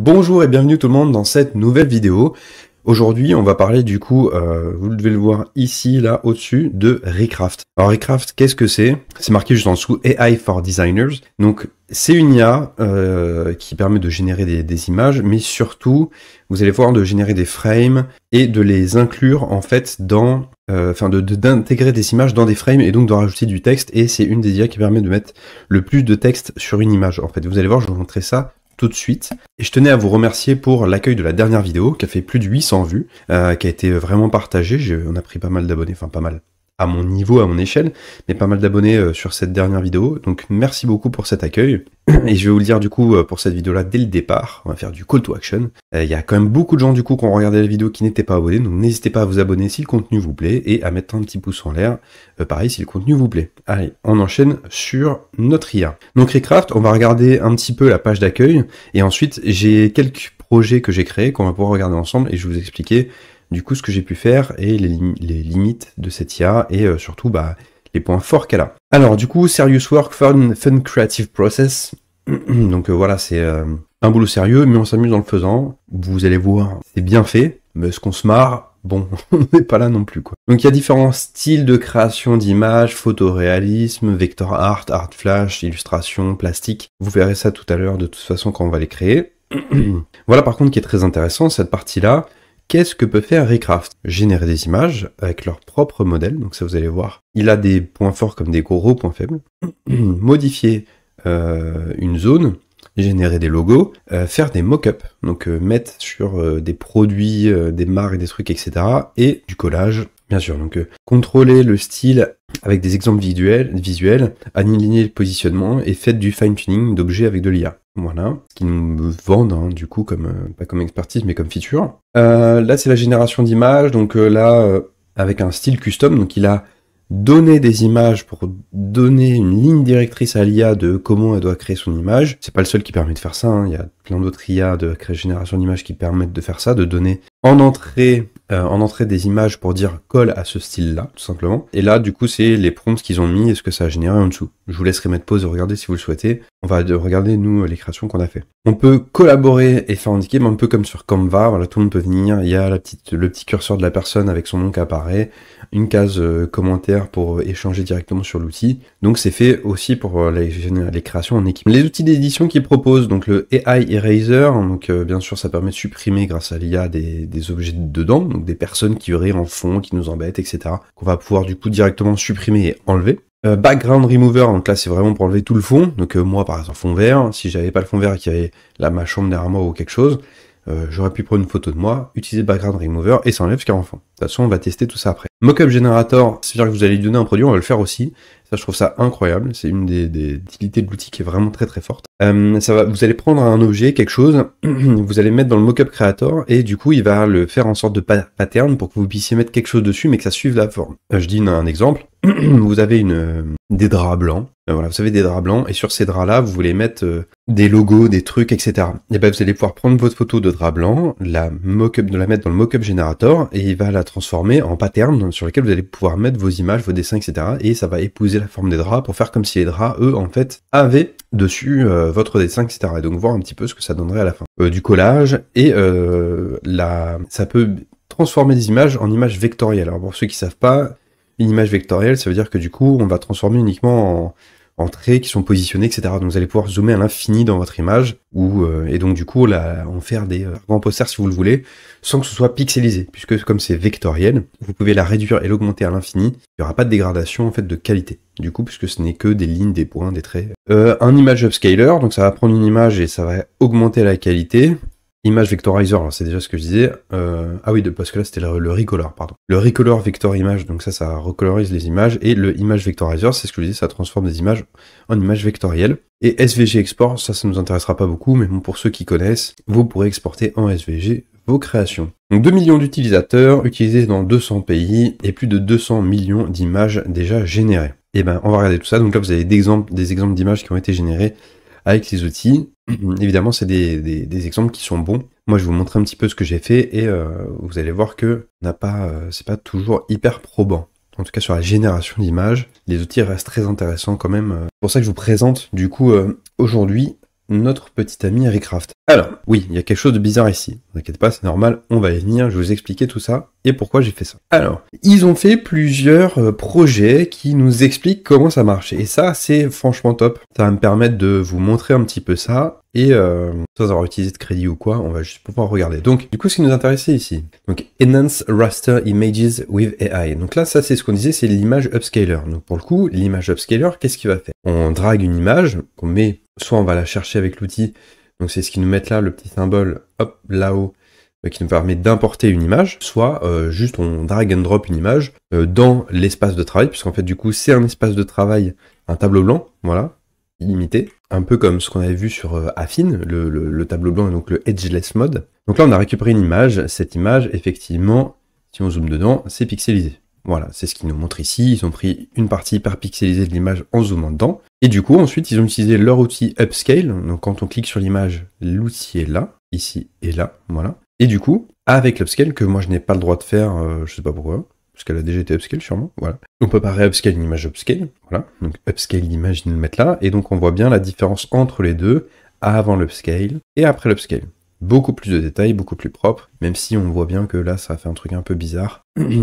Bonjour et bienvenue tout le monde dans cette nouvelle vidéo. Aujourd'hui, on va parler du coup, vous devez le voir ici, là, au-dessus, de Recraft. Alors Recraft, qu'est-ce que c'est? C'est marqué juste en dessous, AI for Designers. Donc, c'est une IA qui permet de générer des images, mais surtout, vous allez voir de générer des frames et de les inclure en fait dans, d'intégrer des images dans des frames et donc de rajouter du texte. Et c'est une des IA qui permet de mettre le plus de texte sur une image. En fait, vous allez voir, je vais vous montrer ça tout de suite. Et je tenais à vous remercier pour l'accueil de la dernière vidéo qui a fait plus de 800 vues, qui a été vraiment partagée. On a pris pas mal d'abonnés, enfin pas mal à mon niveau, à mon échelle, mais pas mal d'abonnés sur cette dernière vidéo. Donc merci beaucoup pour cet accueil. Et je vais vous le dire du coup pour cette vidéo-là dès le départ. On va faire du call to action. Il y a quand même beaucoup de gens du coup qui ont regardé la vidéo qui n'étaient pas abonnés, donc n'hésitez pas à vous abonner si le contenu vous plaît et à mettre un petit pouce en l'air. Pareil si le contenu vous plaît. Allez, on enchaîne sur notre IA. Donc Recraft, on va regarder un petit peu la page d'accueil et ensuite j'ai quelques projets que j'ai créés qu'on va pouvoir regarder ensemble et je vais vous expliquer du coup ce que j'ai pu faire et les limites de cette IA et surtout les points forts qu'elle a. Alors du coup, serious work, fun creative process. Donc voilà, c'est un boulot sérieux, mais on s'amuse en le faisant. Vous allez voir, c'est bien fait, mais est-ce qu'on se marre? Bon, on n'est pas là non plus quoi. Donc il y a différents styles de création d'images, photoréalisme, vector art, art flash, illustration, plastique. Vous verrez ça tout à l'heure de toute façon quand on va les créer. Voilà par contre qui est très intéressant, cette partie-là. Qu'est-ce que peut faire Recraft? Générer des images avec leur propre modèle, donc ça vous allez voir. Il a des points forts comme des gros points faibles. Modifier une zone, générer des logos, faire des mock-ups, donc mettre sur des produits, des marques, des trucs, etc. Et du collage, bien sûr. Donc contrôler le style avec des exemples visuels, aligner le positionnement et faites du fine-tuning d'objets avec de l'IA. Voilà, ce qu'ils nous vendent du coup comme pas comme expertise mais comme feature. Là c'est la génération d'images, donc avec un style custom, donc il a donné des images pour donner une ligne directrice à l'IA de comment elle doit créer son image. C'est pas le seul qui permet de faire ça, il y a plein d'autres IA de génération d'images qui permettent de faire ça, de donner en entrée des images pour dire colle à ce style-là, tout simplement. Et là, du coup, c'est les prompts qu'ils ont mis et ce que ça a généré en dessous. Je vous laisserai mettre pause et regarder si vous le souhaitez. On va regarder, nous, les créations qu'on a fait. On peut collaborer et faire indiquer, un peu comme sur Canva, voilà, tout le monde peut venir. Il y a le petit curseur de la personne avec son nom qui apparaît, une case commentaire pour échanger directement sur l'outil. Donc, c'est fait aussi pour les créations en équipe. Les outils d'édition qu'ils proposent, donc le AI Eraser, donc bien sûr, ça permet de supprimer grâce à l'IA des objets dedans, donc des personnes qui auraient en fond, qui nous embêtent, etc. Qu'on va pouvoir du coup directement supprimer et enlever. Background Remover, donc là c'est vraiment pour enlever tout le fond, donc moi par exemple fond vert, si j'avais pas le fond vert et qu'il y avait ma chambre derrière moi ou quelque chose, j'aurais pu prendre une photo de moi, utiliser Background Remover et ça enlève ce qu'il y a en fond. De toute façon on va tester tout ça après. Mockup Generator, c'est-à-dire que vous allez lui donner un produit, on va le faire aussi. Ça je trouve ça incroyable, c'est une des utilités de l'outil qui est vraiment très très forte. Vous allez prendre un objet, quelque chose, vous allez mettre dans le Mockup Creator et du coup il va le faire en sorte de pattern pour que vous puissiez mettre quelque chose dessus mais que ça suive la forme. Je dis un exemple. Vous avez des draps blancs, voilà, vous avez des draps blancs, et sur ces draps-là, vous voulez mettre des logos, des trucs, etc. Et ben vous allez pouvoir prendre votre photo de drap blanc, de la mettre dans le Mockup Generator, et il va la transformer en pattern sur lequel vous allez pouvoir mettre vos images, vos dessins, etc. Et ça va épouser la forme des draps pour faire comme si les draps, eux, en fait, avaient dessus votre dessin, etc. Et donc voir un petit peu ce que ça donnerait à la fin. Du collage, et ça peut transformer des images en images vectorielles. Alors pour ceux qui savent pas, une image vectorielle, ça veut dire que du coup, on va transformer uniquement en traits qui sont positionnés, etc. Donc vous allez pouvoir zoomer à l'infini dans votre image, et donc du coup, en faire des grands posters si vous le voulez, sans que ce soit pixelisé, puisque comme c'est vectoriel, vous pouvez la réduire et l'augmenter à l'infini, il n'y aura pas de dégradation en fait de qualité, du coup, puisque ce n'est que des lignes, des points, des traits. Un image upscaler, donc ça va prendre une image et ça va augmenter la qualité. Image vectorizer, alors c'est déjà ce que je disais. Ah oui, parce que là c'était le recolor, pardon. Le recolor vector image, donc ça recolorise les images. Et le image vectorizer, c'est ce que je disais, ça transforme des images en images vectorielles. Et SVG export, ça nous intéressera pas beaucoup, mais bon, pour ceux qui connaissent, vous pourrez exporter en SVG vos créations. Donc 2 millions d'utilisateurs, utilisés dans 200 pays, et plus de 200 millions d'images déjà générées. Et ben, on va regarder tout ça. Donc là, vous avez des exemples d'images qui ont été générées avec les outils. Évidemment, c'est des exemples qui sont bons. Moi, je vais vous montrer un petit peu ce que j'ai fait et vous allez voir que c'est pas toujours hyper probant. En tout cas, sur la génération d'images, les outils restent très intéressants quand même. C'est pour ça que je vous présente, du coup, aujourd'hui, notre petit ami Recraft. Alors, oui, il y a quelque chose de bizarre ici. Ne vous inquiétez pas, c'est normal, on va y venir, je vais vous expliquer tout ça et pourquoi j'ai fait ça. Alors, ils ont fait plusieurs projets qui nous expliquent comment ça marche. Et ça, c'est franchement top. Ça va me permettre de vous montrer un petit peu ça. Et sans avoir utilisé de crédit ou quoi, on va juste pouvoir regarder. Donc, du coup, ce qui nous intéressait ici. Donc, Enhance Raster Images with AI. Donc là, ça, c'est ce qu'on disait, c'est l'image upscaler. Donc, pour le coup, l'image upscaler, qu'est-ce qu'il va faire? On drague une image, qu'on met, soit on va la chercher avec l'outil. Donc, c'est ce qui nous met là, le petit symbole, hop, là-haut, qui nous permet d'importer une image, soit juste on drag and drop une image dans l'espace de travail, puisqu'en fait, du coup, c'est un espace de travail, un tableau blanc, voilà, illimité, un peu comme ce qu'on avait vu sur Affine, le tableau blanc et donc le edgeless mode. Donc là, on a récupéré une image. Cette image, effectivement, si on zoome dedans, c'est pixelisé. Voilà, c'est ce qu'ils nous montrent ici. Ils ont pris une partie hyper pixelisée de l'image en zoomant dedans. Et du coup, ensuite, ils ont utilisé leur outil Upscale. Donc quand on clique sur l'image, l'outil est là, ici et là, voilà. Et du coup, avec l'Upscale, que moi je n'ai pas le droit de faire, je sais pas pourquoi, parce qu'elle a déjà été upscale sûrement, voilà. On peut pas réupscale une image upscale, voilà. Donc upscale l'image, ils nous le mettent là, et donc on voit bien la différence entre les deux, avant l'upscale et après l'upscale. Beaucoup plus de détails, beaucoup plus propre, même si on voit bien que là ça fait un truc un peu bizarre.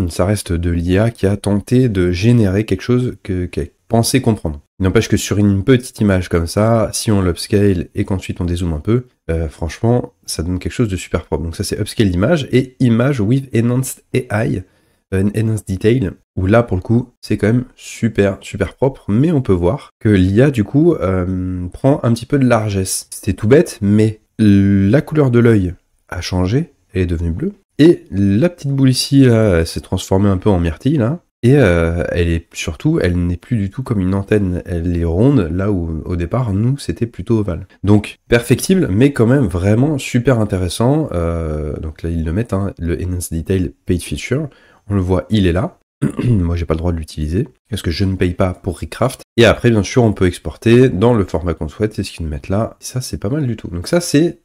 Ça reste de l'IA qui a tenté de générer quelque chose qu'elle pensait comprendre. Il n'empêche que sur une petite image comme ça, si on l'upscale et qu'ensuite on dézoome un peu, franchement, ça donne quelque chose de super propre. Donc ça c'est upscale d'image et image with enhanced AI, enhanced detail, où là pour le coup c'est quand même super propre, mais on peut voir que l'IA du coup prend un petit peu de largesse. C'était tout bête, mais la couleur de l'œil a changé, elle est devenue bleue, et la petite boule ici là, elle s'est transformée un peu en myrtille là. Et elle est surtout, elle n'est plus du tout comme une antenne, elle est ronde, là où au départ, nous, c'était plutôt ovale. Donc, perfectible, mais quand même vraiment super intéressant. Donc là, ils le mettent, hein, le Enhanced Detail Paid Feature. On le voit, il est là. Moi, j'ai pas le droit de l'utiliser, parce que je ne paye pas pour Recraft. Et après, bien sûr, on peut exporter dans le format qu'on souhaite, c'est ce qu'ils nous mettent là. Et ça, c'est pas mal du tout. Donc ça, c'était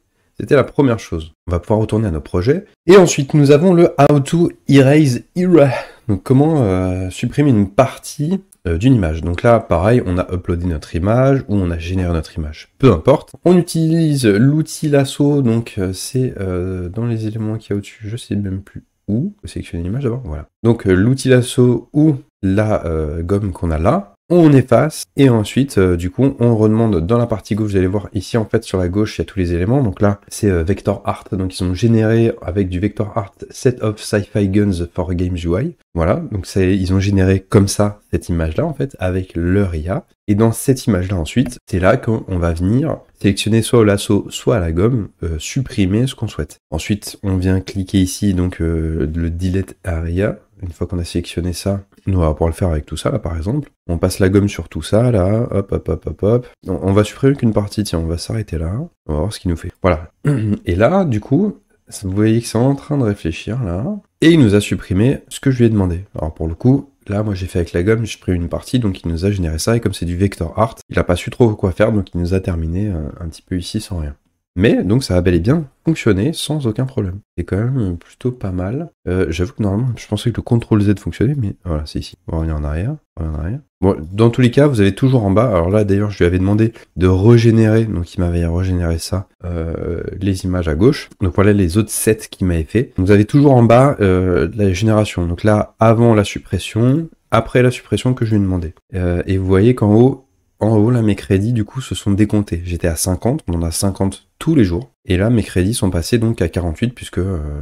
la première chose. On va pouvoir retourner à nos projets. Et ensuite, nous avons le How to Erase Era. Donc, comment supprimer une partie d'une image. Donc là, pareil, on a uploadé notre image ou on a généré notre image. Peu importe. On utilise l'outil lasso. Donc, c'est dans les éléments qu'il y a au-dessus. Je sais même plus où. Sélectionner l'image d'abord. Voilà. Donc, l'outil lasso ou la gomme qu'on a là. On efface, et ensuite, du coup, on redemande dans la partie gauche, vous allez voir ici, en fait, sur la gauche, il y a tous les éléments. Donc là, c'est Vector Art, donc ils sont générés avec du Vector Art Set of Sci-Fi Guns for Games UI. Voilà, donc ils ont généré comme ça, cette image-là, en fait, avec leur IA. Et dans cette image-là, ensuite, c'est là qu'on va venir sélectionner soit au lasso, soit à la gomme, supprimer ce qu'on souhaite. Ensuite, on vient cliquer ici, donc, le Delete Area. Une fois qu'on a sélectionné ça, nous, on va pouvoir le faire avec tout ça, là, par exemple. On passe la gomme sur tout ça, là, hop. On va supprimer qu'une partie, tiens, on va s'arrêter là. On va voir ce qu'il nous fait. Voilà. Et là, du coup, vous voyez que c'est en train de réfléchir, là. Et il nous a supprimé ce que je lui ai demandé. Alors, pour le coup, là, moi, j'ai fait avec la gomme, j'ai supprimé une partie, donc il nous a généré ça. Et comme c'est du Vector Art, il n'a pas su trop quoi faire, donc il nous a terminé un petit peu ici sans rien. Mais, donc, ça a bel et bien fonctionné sans aucun problème. C'est quand même plutôt pas mal. J'avoue que normalement, je pensais que le CTRL Z fonctionnait, mais voilà, c'est ici. On va revenir en arrière. Bon, dans tous les cas, vous avez toujours en bas, alors là, d'ailleurs, je lui avais demandé de régénérer, donc il m'avait régénéré ça, les images à gauche. Donc voilà les autres sets qu'il m'avait fait. Donc, vous avez toujours en bas la génération. Donc là, avant la suppression, après la suppression que je lui ai demandé. Et vous voyez qu'en haut, là, mes crédits, du coup, se sont décomptés. J'étais à 50, on en a 50 tous les jours. Et là, mes crédits sont passés donc à 48, puisque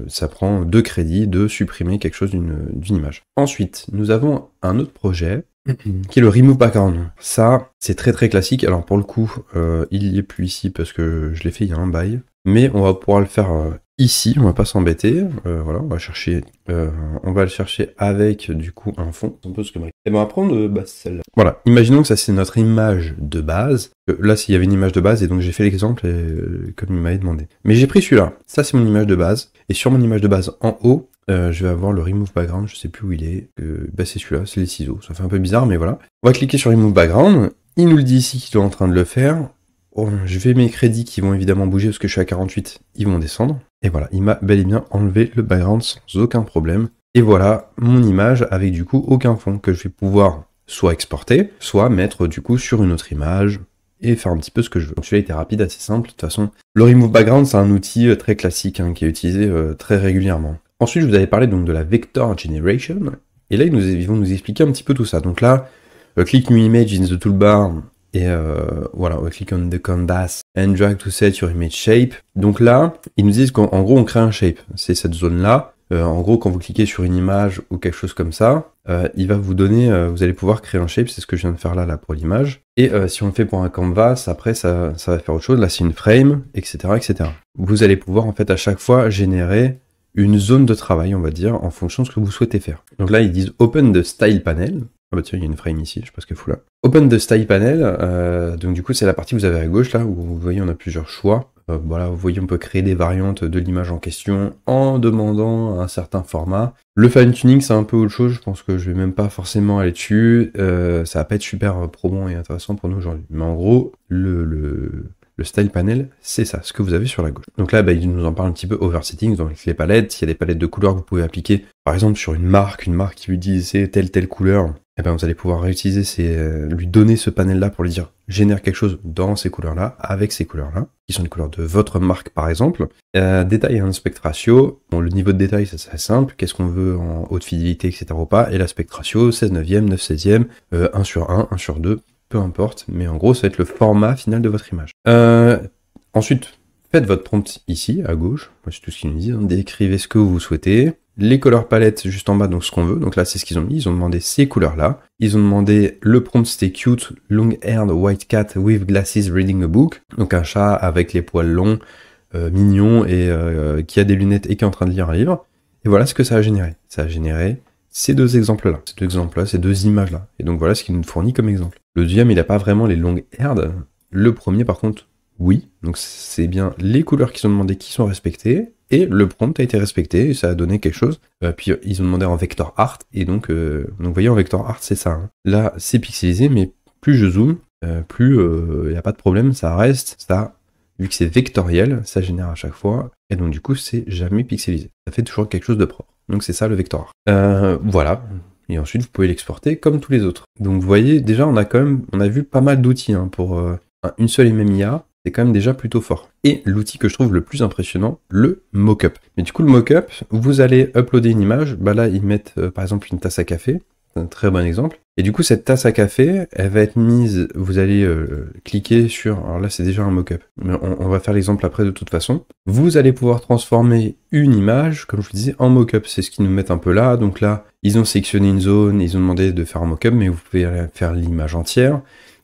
ça prend 2 crédits de supprimer quelque chose d'une image. Ensuite, nous avons un autre projet, qui est le Remove Background. Ça, c'est très classique. Alors, pour le coup, il n'y est plus ici, parce que je l'ai fait il y a un bail. Mais on va pouvoir le faire ici, on va pas s'embêter. Voilà, on va le chercher avec du coup un fond. Un peu ce que et ben on va prendre celle-là. Voilà, imaginons que ça c'est notre image de base. Là, s'il y avait une image de base, et donc j'ai fait l'exemple comme il m'avait demandé. Mais j'ai pris celui-là. Ça c'est mon image de base. Et sur mon image de base en haut, je vais avoir le Remove Background, je sais plus où il est. C'est celui-là, c'est les ciseaux. Ça fait un peu bizarre, mais voilà. On va cliquer sur Remove Background. Il nous le dit ici qu'il est en train de le faire. Je vais mes crédits qui vont évidemment bouger parce que je suis à 48, ils vont descendre. Et voilà, il m'a bel et bien enlevé le background sans aucun problème. Et voilà mon image avec du coup aucun fond que je vais pouvoir soit exporter, soit mettre du coup sur une autre image, et faire un petit peu ce que je veux. Donc celui-là était rapide, assez simple. De toute façon, le Remove Background, c'est un outil très classique qui est utilisé très régulièrement. Ensuite, je vous avais parlé donc de la Vector Generation, et là, ils vont nous expliquer un petit peu tout ça. Donc là, click New Image in the toolbar, et voilà, on va click on the canvas and drag to set your image shape. Donc là, ils nous disent qu'en gros, on crée un shape. C'est cette zone-là. En gros, quand vous cliquez sur une image ou quelque chose comme ça, il va vous donner, vous allez pouvoir créer un shape, c'est ce que je viens de faire là pour l'image. Et si on le fait pour un canvas, après ça va faire autre chose. Là, c'est une frame, etc., etc. Vous allez pouvoir en fait à chaque fois générer une zone de travail, on va dire, en fonction de ce que vous souhaitez faire. Donc là, ils disent Open the Style Panel. Ah bah tiens, il y a une frame ici, je sais pas ce qu'elle fout là. Open the Style Panel, donc du coup, c'est la partie que vous avez à gauche là, où vous voyez, on a plusieurs choix. Voilà, vous voyez, on peut créer des variantes de l'image en question en demandant un certain format. Le fine-tuning, c'est un peu autre chose, je pense que je vais même pas forcément aller dessus. Ça va pas être super probant et intéressant pour nous aujourd'hui. Mais en gros, le style panel, c'est ça, ce que vous avez sur la gauche. Donc là, il nous en parle un petit peu oversettings, donc les palettes, il y a des palettes de couleurs que vous pouvez appliquer. Par exemple, sur une marque qui lui dit c'est telle couleur, et vous allez pouvoir réutiliser lui donner ce panel-là pour lui dire génère quelque chose dans ces couleurs-là, avec ces couleurs-là, qui sont les couleurs de votre marque par exemple. Détail et aspect ratio, bon, le niveau de détail, c'est très simple, qu'est-ce qu'on veut en haute fidélité, etc. ou pas, et l'aspect ratio, 16 neuvième, 9 16e, 1 sur 1, 1 sur 2, peu importe, mais en gros, ça va être le format final de votre image. Ensuite, faites votre prompt ici, à gauche, moi c'est tout ce qu'ils nous disent, décrivez ce que vous souhaitez. Les couleurs palettes juste en bas, donc ce qu'on veut, donc là c'est ce qu'ils ont mis, ils ont demandé ces couleurs-là. Ils ont demandé le prompt, c'était cute, long-haired white cat with glasses reading a book, donc un chat avec les poils longs, mignon, et qui a des lunettes et qui est en train de lire un livre. Et voilà ce que ça a généré. Ça a généré ces deux exemples-là, ces deux images-là. Et donc voilà ce qu'il nous fournit comme exemple. Le deuxième, il n'a pas vraiment les long-haired. Le premier, par contre, oui. Donc c'est bien les couleurs qu'ils ont demandé qui sont respectées, et le prompt a été respecté, et ça a donné quelque chose. Puis ils ont demandé en vector art, et donc vous voyez, en vector art, c'est ça. Hein. Là, c'est pixelisé, mais plus je zoome, plus il n'y a pas de problème, ça reste, ça, vu que c'est vectoriel, ça génère à chaque fois, et donc du coup, c'est jamais pixelisé. Ça fait toujours quelque chose de propre. Donc c'est ça le vector art. Voilà. Et ensuite, vous pouvez l'exporter comme tous les autres. Donc vous voyez, déjà, on a vu pas mal d'outils pour une seule et même IA. C'est quand même déjà plutôt fort. Et l'outil que je trouve le plus impressionnant, le mockup. Mais du coup, le mockup, vous allez uploader une image. Là, ils mettent par exemple une tasse à café. C'est un très bon exemple. Et du coup, cette tasse à café, elle va être mise, vous allez cliquer sur, alors là c'est déjà un mockup, mais on va faire l'exemple après de toute façon. Vous allez pouvoir transformer une image, comme je vous disais, en mockup. C'est ce qu'ils nous mettent un peu là. Donc là, ils ont sélectionné une zone, ils ont demandé de faire un mockup, mais vous pouvez faire l'image entière.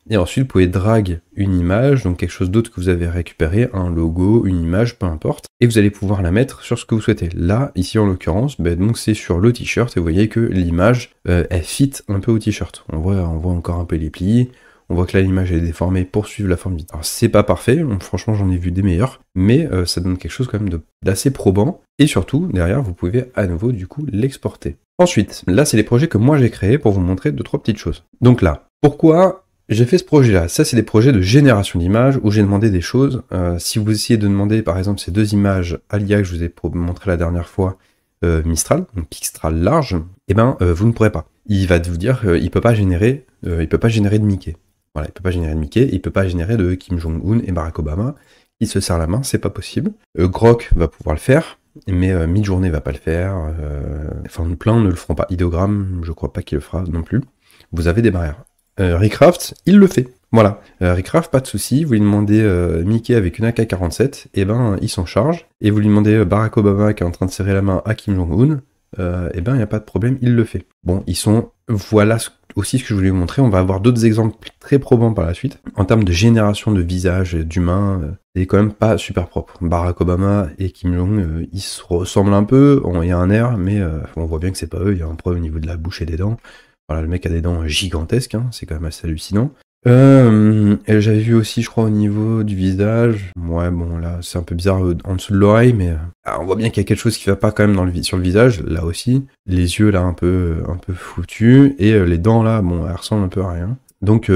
Et ensuite, vous pouvez drag une image, donc quelque chose d'autre que vous avez récupéré, un logo, une image, peu importe, et vous allez pouvoir la mettre sur ce que vous souhaitez. Là, ici en l'occurrence, donc c'est sur le t-shirt, et vous voyez que l'image, elle fit un peu au t-shirt. On voit encore un peu les plis, on voit que là l'image est déformée pour suivre la forme vide. Alors c'est pas parfait, franchement j'en ai vu des meilleurs, mais ça donne quelque chose quand même d'assez probant, et surtout, derrière, vous pouvez à nouveau du coup l'exporter. Ensuite, là c'est les projets que moi j'ai créés pour vous montrer 2-3 petites choses. Donc là, pourquoi j'ai fait ce projet-là? Ça, c'est des projets de génération d'images où j'ai demandé des choses. Si vous essayez de demander, par exemple, ces deux images à l'IA que je vous ai montré la dernière fois, Mistral, donc Pixtral large, vous ne pourrez pas. Il va vous dire qu'il peut pas générer de Mickey. Voilà, il peut pas générer de Mickey, il peut pas générer de Kim Jong-un et Barack Obama. Il se serre la main, c'est pas possible. Grok va pouvoir le faire, mais Midjourney va pas le faire. Plein ne le feront pas. Ideogram, je crois pas qu'il le fera non plus. Vous avez des barrières. Recraft, il le fait. Voilà. Recraft, pas de souci. Vous lui demandez Mickey avec une AK-47, il s'en charge. Et vous lui demandez Barack Obama qui est en train de serrer la main à Kim Jong-un, il n'y a pas de problème, il le fait. Bon, voilà aussi ce que je voulais vous montrer. On va avoir d'autres exemples très probants par la suite. En termes de génération de visages d'humains, c'est quand même pas super propre. Barack Obama et Kim Jong, ils se ressemblent un peu. Il y a un air, mais on voit bien que c'est pas eux. Il y a un problème au niveau de la bouche et des dents. Voilà, le mec a des dents gigantesques, c'est quand même assez hallucinant. J'avais vu aussi, je crois, au niveau du visage. Ouais, bon, là, c'est un peu bizarre en dessous de l'oreille, mais on voit bien qu'il y a quelque chose qui va pas quand même sur le visage, là aussi. Les yeux, là, un peu foutus, et les dents, là, bon, elles ressemblent un peu à rien. Donc,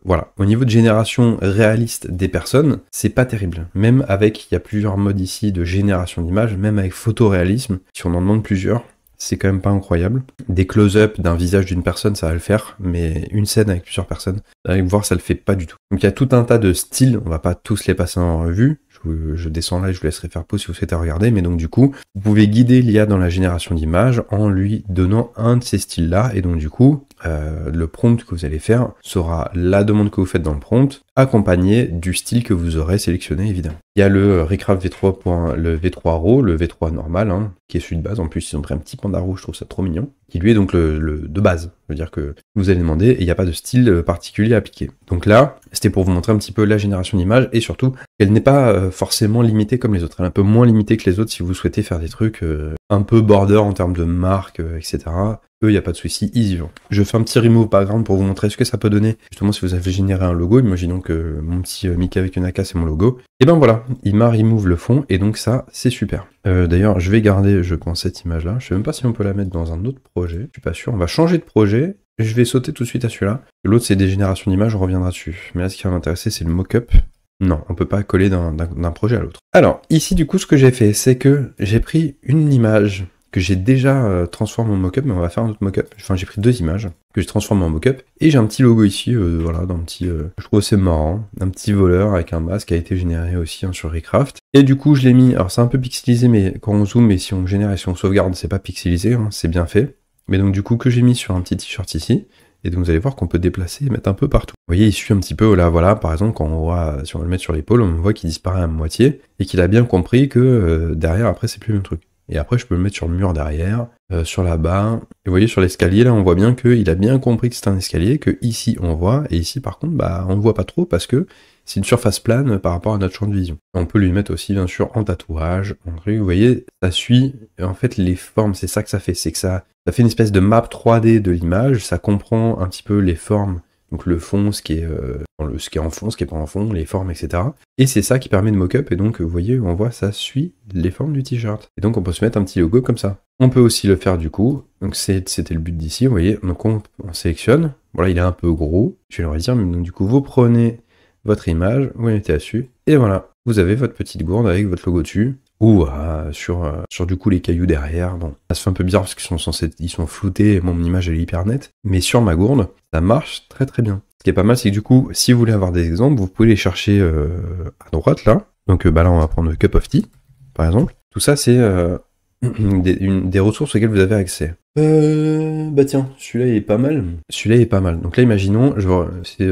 voilà. Au niveau de génération réaliste des personnes, c'est pas terrible. Même il y a plusieurs modes ici de génération d'images, même avec photoréalisme, si on en demande plusieurs, c'est quand même pas incroyable. Des close-up d'un visage d'une personne, ça va le faire, mais une scène avec plusieurs personnes, vous allez voir, ça le fait pas du tout. Donc il y a tout un tas de styles, on va pas tous les passer en revue. Je descends là et je vous laisserai faire pause si vous souhaitez regarder, mais donc du coup, vous pouvez guider l'IA dans la génération d'images en lui donnant un de ces styles-là, et donc du coup, le prompt que vous allez faire sera la demande que vous faites dans le prompt, accompagné du style que vous aurez sélectionné évidemment. Il y a le Recraft V3, le V3 RAW, le V3 normal, hein, qui est celui de base, en plus ils ont pris un petit panda rouge, je trouve ça trop mignon, qui lui est donc le de base, ça veut dire que vous allez demander, et il n'y a pas de style particulier appliqué. Donc là, c'était pour vous montrer un petit peu la génération d'images, et surtout, elle n'est pas forcément limitée comme les autres, elle est un peu moins limitée que les autres si vous souhaitez faire des trucs un peu border en termes de marque, etc. Eux, il n'y a pas de souci, ils y vont. Je fais un petit remove background pour vous montrer ce que ça peut donner. Justement, si vous avez généré un logo, imaginons que mon petit Mickey avec une AK, c'est mon logo. Et ben voilà, il m'a remove le fond, et donc ça, c'est super. D'ailleurs, je vais garder, je pense, cette image-là. Je sais même pas si on peut la mettre dans un autre projet. Je suis pas sûr. On va changer de projet. Je vais sauter tout de suite à celui-là. L'autre, c'est des générations d'images, on reviendra dessus. Mais là, ce qui va m'intéresser, c'est le mock-up. Non, on peut pas coller d'un projet à l'autre. Alors, ici, du coup, ce que j'ai fait, c'est que j'ai pris une image que j'ai déjà transformé en mock-up, mais on va faire un autre mock-up. Enfin, j'ai pris 2 images que j'ai transformées en mock-up, et j'ai un petit logo ici, voilà, d'un petit, je trouve c'est marrant, un petit voleur avec un masque qui a été généré aussi hein, sur Recraft. Et du coup, je l'ai mis, alors c'est un peu pixelisé, mais quand on zoome et si on génère et si on sauvegarde, c'est pas pixelisé, hein, c'est bien fait. Mais donc du coup, que j'ai mis sur un petit t-shirt ici, et donc vous allez voir qu'on peut déplacer et mettre un peu partout. Vous voyez, il suit un petit peu, là, voilà, par exemple, quand on voit, si on va le mettre sur l'épaule, on voit qu'il disparaît à moitié, et qu'il a bien compris que derrière, après, c'est plus le même truc. Et après, je peux le mettre sur le mur derrière, sur la barre. Et vous voyez, sur l'escalier, là, on voit bien qu'il a bien compris que c'est un escalier, que ici, on voit, et ici, par contre, bah, on ne voit pas trop parce que c'est une surface plane par rapport à notre champ de vision. On peut lui mettre aussi, bien sûr, en tatouage, en truc. Vous voyez, ça suit, en fait, les formes, c'est ça que ça fait. C'est que ça fait une espèce de map 3D de l'image, ça comprend un petit peu les formes. Donc le fond, ce qui est en fond, ce qui est pas en fond, les formes, etc. Et c'est ça qui permet de mock-up, et donc vous voyez, on voit, ça suit les formes du t-shirt. Et donc on peut se mettre un petit logo comme ça. On peut aussi le faire du coup, donc c'était le but d'ici, vous voyez, donc on sélectionne, voilà, il est un peu gros, je vais le redire, mais donc du coup vous prenez votre image, vous mettez dessus, et voilà, vous avez votre petite gourde avec votre logo dessus, ou sur du coup les cailloux derrière. Bon, ça se fait un peu bizarre parce qu'ils sont floutés et mon image elle est hyper nette, mais sur ma gourde, ça marche très très bien. Ce qui est pas mal, c'est que du coup, si vous voulez avoir des exemples, vous pouvez les chercher à droite là. Donc bah là, on va prendre le Cup of Tea, par exemple. Tout ça, c'est des ressources auxquelles vous avez accès. Bah tiens, celui-là il est pas mal. Celui-là il est pas mal. Donc là, imaginons, c'est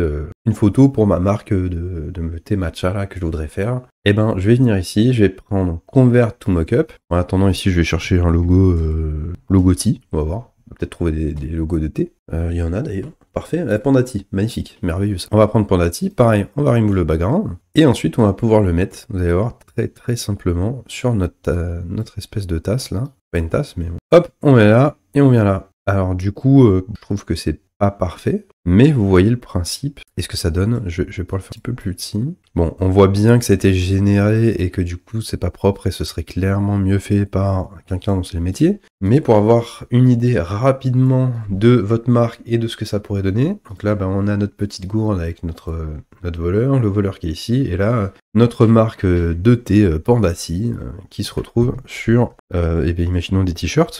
une photo pour ma marque de thé matcha là que je voudrais faire. Et ben, je vais venir ici, je vais prendre Convert to Mockup. En attendant, ici, je vais chercher un logo tea. On va voir. On va peut-être trouver des logos de thé. Il y en a d'ailleurs. Parfait. Panda Tea, magnifique, merveilleux. On va prendre Panda Tea. Pareil, on va remove le background. Et ensuite, on va pouvoir le mettre. Vous allez voir très très simplement sur notre espèce de tasse là. Pas une tasse, mais hop, on met là et on vient là. Alors du coup, je trouve que c'est pas parfait, mais vous voyez le principe. Et ce que ça donne, je vais pouvoir le faire un petit peu plus petit. Bon, on voit bien que ça a été généré et que du coup, c'est pas propre et ce serait clairement mieux fait par quelqu'un dont c'est le métier. Mais pour avoir une idée rapidement de votre marque et de ce que ça pourrait donner, donc là, ben, on a notre petite gourde avec notre voleur, le voleur qui est ici, et là, notre marque de thé Panda Tea qui se retrouve sur, et bien, imaginons des t-shirts.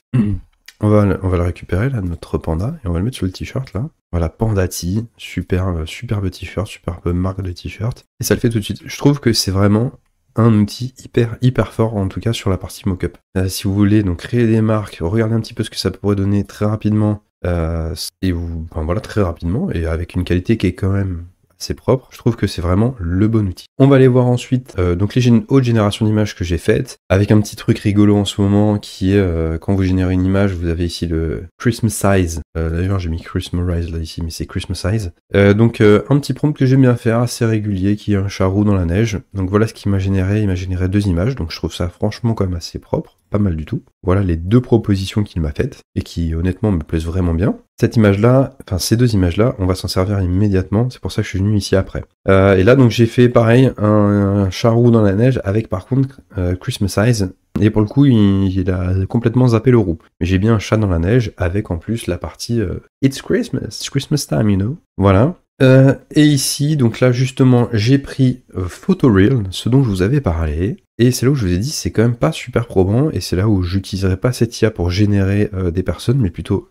On va le récupérer, là, notre panda, et on va le mettre sur le t-shirt, là. Voilà, Panda Tea, superbe t-shirt, superbe marque de t-shirt. Et ça le fait tout de suite. Je trouve que c'est vraiment un outil hyper fort, en tout cas, sur la partie mock-up. Si vous voulez donc créer des marques, regardez un petit peu ce que ça pourrait donner très rapidement, très rapidement, et avec une qualité qui est quand même assez propre, je trouve que c'est vraiment le bon outil. On va aller voir ensuite donc les hautes générations d'images que j'ai faites, avec un petit truc rigolo en ce moment qui est quand vous générez une image, vous avez ici le Christmas Size. D'ailleurs j'ai mis Christmas Rise là ici, mais c'est Christmas Size. Donc un petit prompt que j'aime bien faire, assez régulier, qui est un charroux dans la neige. Donc voilà ce qu'il m'a généré. Il m'a généré 2 images, donc je trouve ça franchement quand même assez propre. Pas mal du tout. Voilà les 2 propositions qu'il m'a faites et qui honnêtement me plaisent vraiment bien. Cette image-là, enfin ces 2 images-là, on va s'en servir immédiatement. C'est pour ça que je suis venu ici après. Et là donc j'ai fait pareil un charroux dans la neige avec par contre Christmas Size. Et pour le coup, il a complètement zappé le roux. Mais j'ai bien un chat dans la neige avec en plus la partie It's Christmas time, you know. Voilà. Et ici, donc là justement, j'ai pris Photoreal, ce dont je vous avais parlé, et c'est là où je vous ai dit c'est quand même pas super probant, et c'est là où j'utiliserai pas cette IA pour générer des personnes, mais plutôt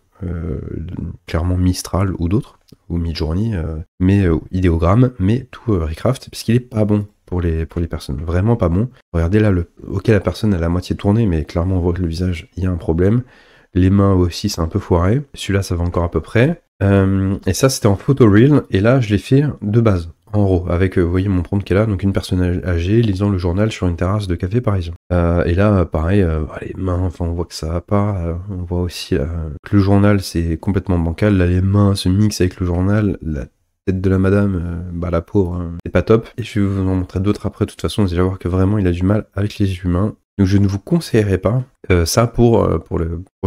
clairement Mistral ou d'autres, ou Midjourney, mais idéogramme, mais tout Recraft, parce qu'il est pas bon pour les personnes, vraiment pas bon. Regardez là, ok la personne elle a la moitié tournée, mais clairement on voit que le visage, il y a un problème. Les mains aussi, c'est un peu foiré. Celui-là, ça va encore à peu près. Et ça, c'était en Photoreal. Et là, je l'ai fait de base, en RAW, avec, vous voyez mon prompt qui est là, donc une personne âgée lisant le journal sur une terrasse de café parisien. Et là, pareil, les mains, enfin, on voit que ça va pas. On voit aussi que le journal, c'est complètement bancal. Là, les mains se mixent avec le journal. La tête de la madame, la pauvre, hein, c'est pas top. Et je vais vous en montrer d'autres après. De toute façon, vous allez voir que vraiment, il a du mal avec les humains. Donc je ne vous conseillerais pas ça pour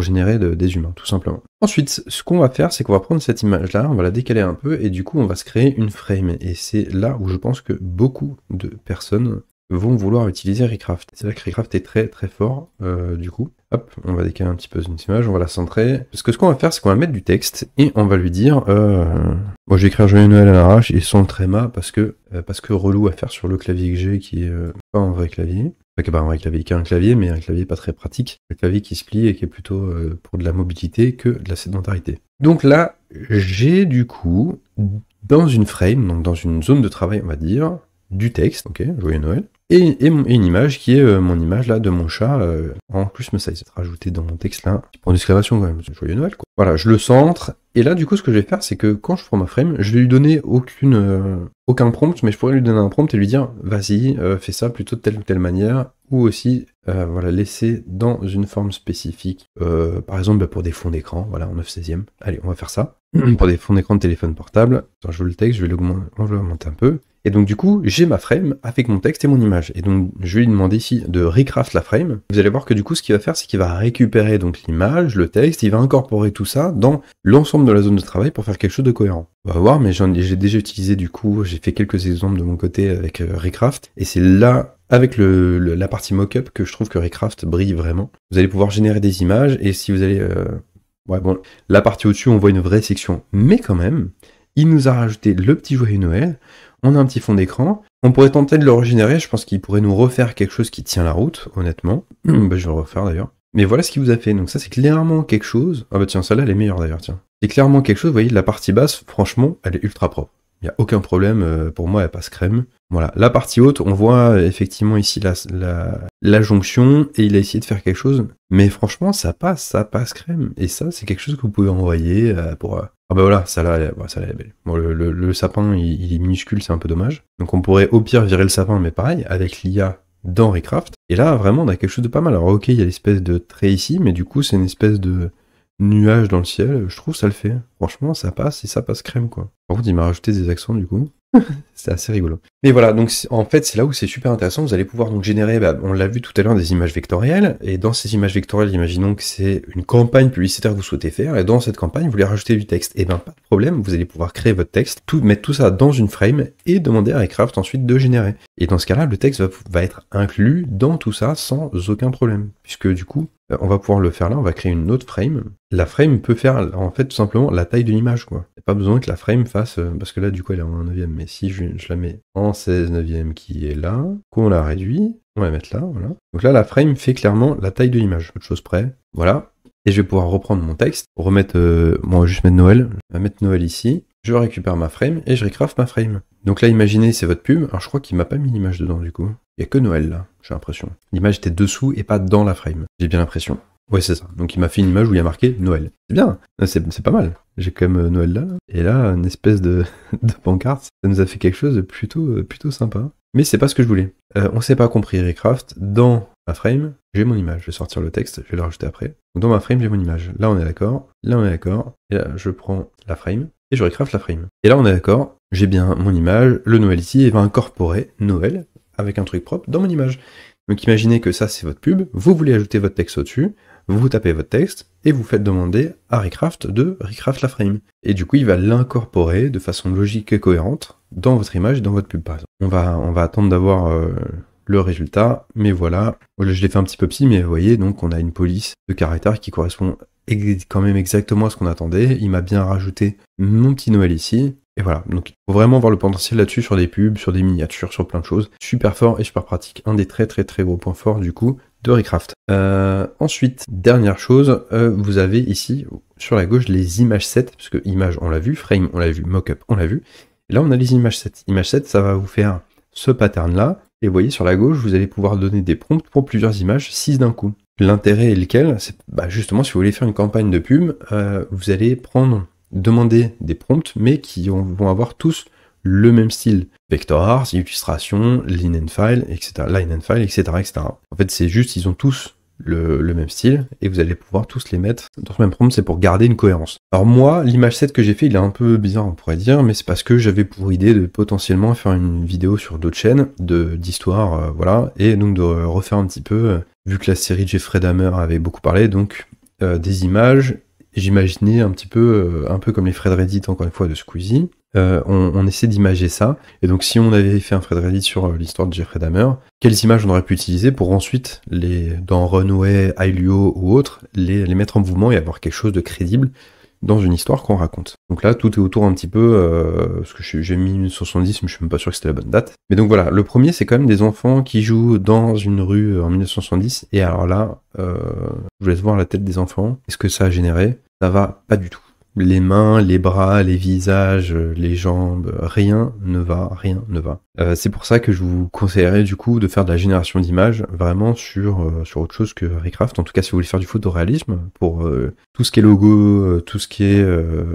générer des humains, tout simplement. Ensuite, ce qu'on va faire, c'est qu'on va prendre cette image-là, on va la décaler un peu, et du coup, on va se créer une frame. Et c'est là où je pense que beaucoup de personnes vont vouloir utiliser Recraft. C'est là que Recraft est très très fort, du coup. Hop, on va décaler un petit peu cette image, on va la centrer. Parce que ce qu'on va faire, c'est qu'on va mettre du texte, et on va lui dire... Moi, je vais écrire Joyeux Noël à l'arrache, et sans le tréma, parce que relou à faire sur le clavier que j'ai, qui est pas un vrai clavier. Pas un vrai clavier, qui a un clavier, mais un clavier pas très pratique. Un clavier qui se plie et qui est plutôt pour de la mobilité que de la sédentarité. Donc là, j'ai du coup, dans une frame, donc dans une zone de travail, on va dire, du texte, ok, Joyeux Noël, et une image qui est mon image là de mon chat en Christmas size. Rajouté dans mon texte là, pour une exclamation quand même, Joyeux Noël quoi. Voilà, je le centre, et là du coup ce que je vais faire c'est que quand je prends ma frame, je vais lui donner aucun prompt, mais je pourrais lui donner un prompt et lui dire vas-y, fais ça plutôt de telle ou telle manière, ou aussi voilà, laisser dans une forme spécifique, par exemple pour des fonds d'écran, voilà, en 9/16. Allez, on va faire ça. Pour des fonds d'écran de téléphone portable, attends, je veux le texte, je vais l'augmenter un peu. Et donc du coup, j'ai ma frame avec mon texte et mon image. Et donc je vais lui demander ici de recraft la frame. Vous allez voir que du coup, ce qu'il va faire, c'est qu'il va récupérer donc l'image, le texte, il va incorporer tout ça dans l'ensemble de la zone de travail pour faire quelque chose de cohérent. On va voir, mais j'ai déjà utilisé du coup, j'ai fait quelques exemples de mon côté avec Recraft. Et c'est là, avec la partie mockup, que je trouve que Recraft brille vraiment. Vous allez pouvoir générer des images, et si vous allez... ouais, bon, la partie au-dessus, on voit une vraie section. Mais quand même, il nous a rajouté le petit Joyeux Noël. On a un petit fond d'écran. On pourrait tenter de le régénérer. Je pense qu'il pourrait nous refaire quelque chose qui tient la route, honnêtement. Je vais le refaire d'ailleurs. Mais voilà ce qu'il vous a fait. Donc ça, c'est clairement quelque chose... Ah bah tiens, celle-là, elle est meilleure d'ailleurs, tiens. C'est clairement quelque chose, vous voyez, la partie basse, franchement, elle est ultra propre. Il n'y a aucun problème, pour moi, elle passe crème. Voilà, la partie haute, on voit effectivement ici la jonction, et il a essayé de faire quelque chose, mais franchement, ça passe crème. Et ça, c'est quelque chose que vous pouvez envoyer pour... Ah bah voilà, ça là, elle est belle. Bon, le sapin, il est minuscule, c'est un peu dommage. Donc on pourrait au pire virer le sapin, mais pareil, avec l'IA dans Recraft. Et là, vraiment, on a quelque chose de pas mal. Alors ok, il y a l'espèce de trait ici, mais du coup, c'est une espèce de nuage dans le ciel. Je trouve ça le fait. Franchement, ça passe, et ça passe crème, quoi. Par contre, il m'a rajouté des accents, du coup. C'est assez rigolo. Mais voilà, donc en fait, c'est là où c'est super intéressant. Vous allez pouvoir donc générer, on l'a vu tout à l'heure, des images vectorielles. Et dans ces images vectorielles, imaginons que c'est une campagne publicitaire que vous souhaitez faire. Et dans cette campagne, vous voulez rajouter du texte. Et ben, pas de problème, vous allez pouvoir créer votre texte, mettre tout ça dans une frame et demander à Recraft ensuite de générer. Et dans ce cas-là, le texte va être inclus dans tout ça sans aucun problème. Puisque du coup, on va pouvoir le faire là, on va créer une autre frame. La frame peut faire, en fait, tout simplement la taille de l'image, quoi. Il n'y a pas besoin que la frame fasse, parce que là, du coup, elle est en 9ème, mais si je la mets en 16/9 qui est là, du coup, on la réduit, on va la mettre là, voilà. Donc là, la frame fait clairement la taille de l'image, autre chose près, voilà. Et je vais pouvoir reprendre mon texte, remettre, on va juste mettre Noël, on va mettre Noël ici, je récupère ma frame, et je recraft ma frame. Donc là, imaginez, c'est votre pub, alors je crois qu'il m'a pas mis l'image dedans, du coup. Il n'y a que Noël, là, j'ai l'impression. L'image était dessous et pas dans la frame, j'ai bien l'impression. Ouais, c'est ça. Donc il m'a fait une image où il y a marqué Noël. C'est bien, c'est pas mal. J'ai quand même Noël là, et là, une espèce de pancarte. Ça nous a fait quelque chose de plutôt sympa. Mais c'est pas ce que je voulais. On s'est pas compris, Recraft. Dans ma frame, j'ai mon image. Je vais sortir le texte, je vais le rajouter après. Donc dans ma frame, j'ai mon image. Là, on est d'accord. Là, on est d'accord. Et là, je prends la frame, et je recraft la frame. Et là, on est d'accord. J'ai bien mon image, le Noël ici, et va incorporer Noël avec un truc propre dans mon image. Donc imaginez que ça, c'est votre pub. Vous voulez ajouter votre texte au-dessus. Vous tapez votre texte et vous faites demander à Recraft de recraft la frame. Et du coup, il va l'incorporer de façon logique et cohérente dans votre image et dans votre pub, par exemple. On va attendre d'avoir le résultat, mais voilà. Je l'ai fait un petit peu psy, mais vous voyez, donc on a une police de caractères qui correspond quand même exactement à ce qu'on attendait. Il m'a bien rajouté mon petit Noël ici. Et voilà, donc il faut vraiment voir le potentiel là-dessus sur des pubs, sur des miniatures, sur plein de choses. Super fort et super pratique. Un des très gros points forts du coup de Recraft. Ensuite, dernière chose, vous avez ici sur la gauche les images sets, parce que image on l'a vu, frame on l'a vu, mockup on l'a vu. Et là on a les images sets. Image set, ça va vous faire ce pattern là. Et vous voyez sur la gauche, vous allez pouvoir donner des prompts pour plusieurs images, 6 d'un coup. L'intérêt est lequel? C'est justement si vous voulez faire une campagne de pub, vous allez demander des prompts, mais qui vont avoir tous le même style. Vector art, illustration, line and file, etc. En fait, c'est juste, ils ont tous le même style, et vous allez pouvoir tous les mettre dans ce même prompt, c'est pour garder une cohérence. Alors moi, l'image set que j'ai fait, il est un peu bizarre, on pourrait dire, mais c'est parce que j'avais pour idée de potentiellement faire une vidéo sur d'autres chaînes, d'histoire, voilà, et donc de refaire un petit peu, vu que la série de Jeffrey Dahmer avait beaucoup parlé, donc des images. J'imaginais un peu comme les threads Reddit, encore une fois, de Squeezie. On essaie d'imager ça. Et donc, si on avait fait un thread Reddit sur l'histoire de Jeffrey Dahmer, quelles images on aurait pu utiliser pour ensuite, dans Runway, Ailio ou autres, les mettre en mouvement et avoir quelque chose de crédible dans une histoire qu'on raconte. Donc là, tout est autour un petit peu, parce que j'ai mis 1970, mais je suis même pas sûr que c'était la bonne date. Mais donc voilà, le premier, c'est quand même des enfants qui jouent dans une rue en 1970, et alors là, je vous laisse voir la tête des enfants. Qu'est-ce que ça a généré? Ça va pas du tout. Les mains, les bras, les visages, les jambes, rien ne va. C'est pour ça que je vous conseillerais du coup de faire de la génération d'images vraiment sur autre chose que Recraft. En tout cas, si vous voulez faire du photoréalisme, pour tout ce qui est logo, tout ce qui est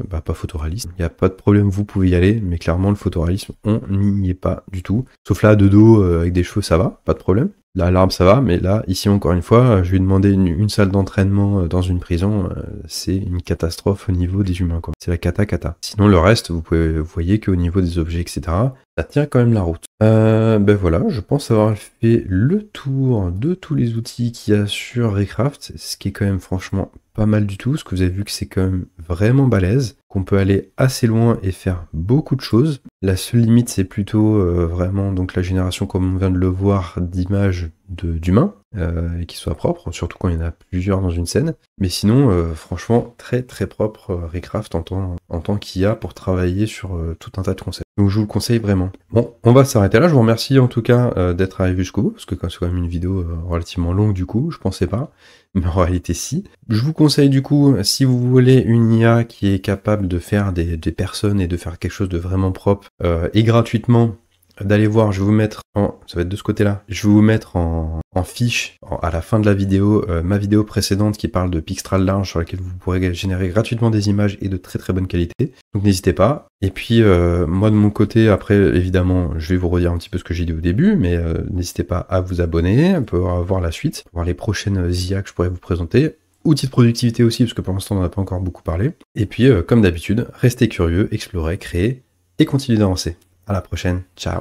pas photoréalisme, il n'y a pas de problème, vous pouvez y aller, mais clairement le photoréalisme, on n'y est pas du tout. Sauf là, de dos, avec des cheveux, ça va, pas de problème. Là, l'arbre, ça va, mais là, ici, encore une fois, je lui ai demandé une salle d'entraînement dans une prison, c'est une catastrophe au niveau des humains, quoi. C'est la cata. Sinon, le reste, vous voyez qu'au niveau des objets, etc., ça tient quand même la route. Voilà, je pense avoir fait le tour de tous les outils qu'il y a sur Recraft, ce qui est quand même franchement pas mal du tout, parce que vous avez vu que c'est quand même vraiment balèze, qu'on peut aller assez loin et faire beaucoup de choses. La seule limite, c'est plutôt vraiment donc la génération, comme on vient de le voir, d'images d'humains, et qui soient propres, surtout quand il y en a plusieurs dans une scène. Mais sinon, franchement, très propre Recraft en tant qu'IA pour travailler sur tout un tas de concepts. Donc je vous le conseille vraiment. Bon, on va s'arrêter là. Je vous remercie en tout cas d'être arrivé jusqu'au bout, parce que c'est quand même une vidéo relativement longue du coup, je pensais pas. Mais en réalité, si. Je vous conseille du coup, si vous voulez une IA qui est capable de faire des personnes et de faire quelque chose de vraiment propre et gratuitement, d'aller voir, je vais vous mettre ça va être de ce côté-là, je vais vous mettre en fiche à la fin de la vidéo, ma vidéo précédente qui parle de Pixtral Large sur laquelle vous pourrez générer gratuitement des images et de très bonne qualité. Donc n'hésitez pas. Et puis moi de mon côté, après évidemment, je vais vous redire un petit peu ce que j'ai dit au début, mais n'hésitez pas à vous abonner, pour voir la suite, voir les prochaines IA que je pourrais vous présenter. Outils de productivité aussi, parce que pour l'instant on n'en a pas encore beaucoup parlé. Et puis comme d'habitude, restez curieux, explorez, créez et continuez d'avancer. À la prochaine, ciao.